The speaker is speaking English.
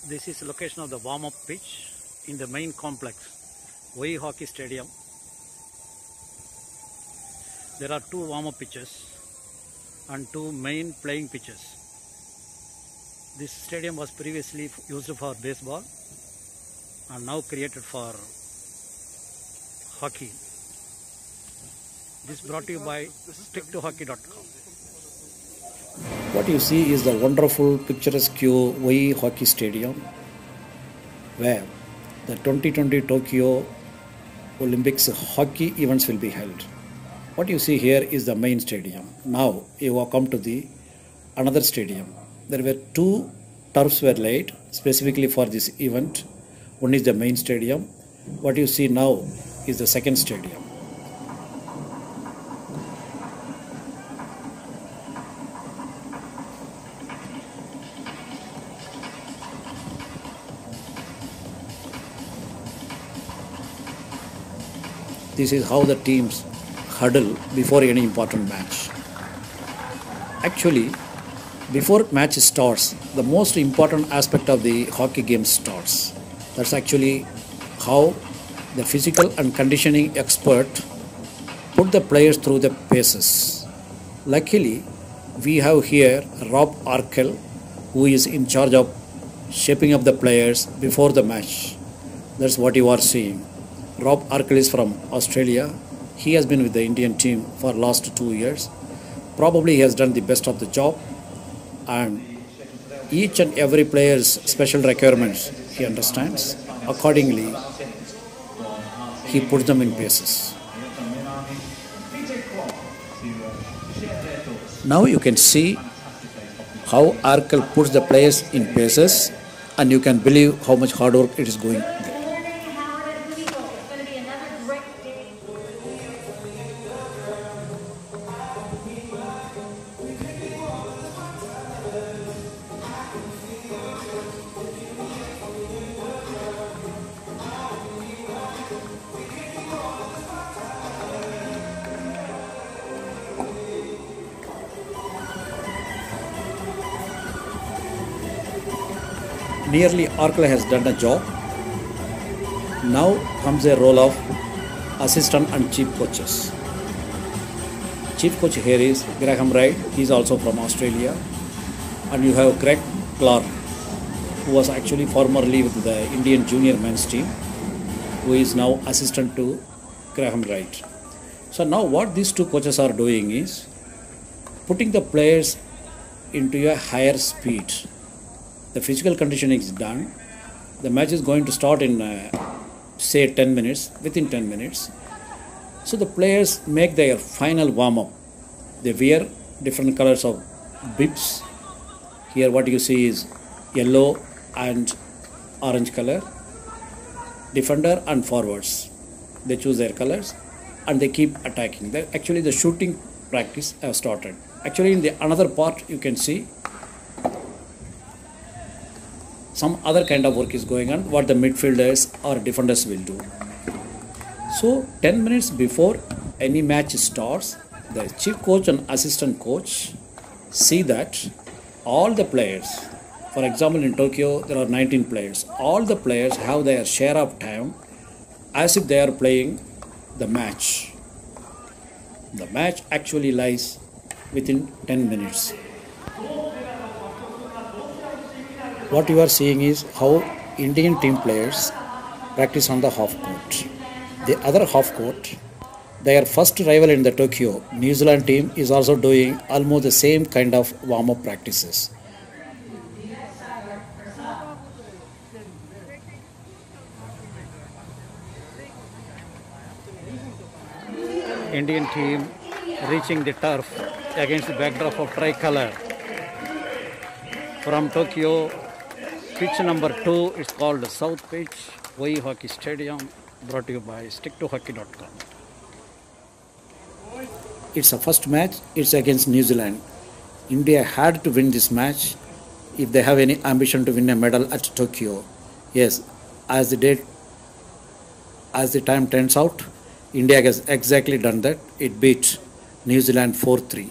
This is the location of the warm-up pitch in the main complex, Voi Hockey Stadium. There are two warm-up pitches and two main playing pitches. This stadium was previously used for baseball and now created for hockey. This brought to you by sticktohockey.com. What you see is the wonderful picturesque Voi Hockey Stadium, where the 2020 Tokyo Olympics hockey events will be held. What you see here is the main stadium. Now you have come to the another stadium. There were two turfs were laid specifically for this event. One is the main stadium. What you see now is the second stadium. This is how the teams huddle before any important match. Actually, before match starts, the most important aspect of the hockey game starts. That's actually how the physical and conditioning expert put the players through the paces. Luckily, we have here Rob Arkell, who is in charge of shaping up the players before the match. That's what you are seeing. Rob Arkell is from Australia. He has been with the Indian team for last 2 years. Probably he has done the best of the job, and each and every player's special requirements he understands. Accordingly, he puts them in paces. Now you can see how Arkell puts the players in paces, and you can believe how much hard work it is going. Nearly Arkell has done a job. Now comes the role of assistant and chief coaches. Chief coach here is Graham Wright. He is also from Australia. And you have Greg Clark, who was actually formerly with the Indian junior men's team, who is now assistant to Graham Wright. So now what these two coaches are doing is putting the players into a higher speed. The physical conditioning is done. The match is going to start in say 10 minutes, within 10 minutes. So the players make their final warm-up. They wear different colors of bibs. Here what you see is yellow and orange color. Defender and forwards, they choose their colors and they keep attacking. Actually the shooting practice has started. Actually in the another part you can see some other kind of work is going on, what the midfielders or defenders will do. So 10 minutes before any match starts, the chief coach and assistant coach see that all the players, for example in Tokyo there are 19 players, all the players have their share of time as if they are playing the match. The match actually lies within 10 minutes. What you are seeing is how Indian team players practice on the half court. The other half court, their first rival in the Tokyo, New Zealand team, is also doing almost the same kind of warm-up practices. Indian team reaching the turf against the backdrop of tricolor. From Tokyo, pitch number 2 is called South Pitch, Voi Hockey Stadium, brought to you by sticktohockey.com. It's a first match, it's against New Zealand. India had to win this match if they have any ambition to win a medal at Tokyo. Yes, as the time turns out, India has exactly done that. It beat New Zealand 4-3.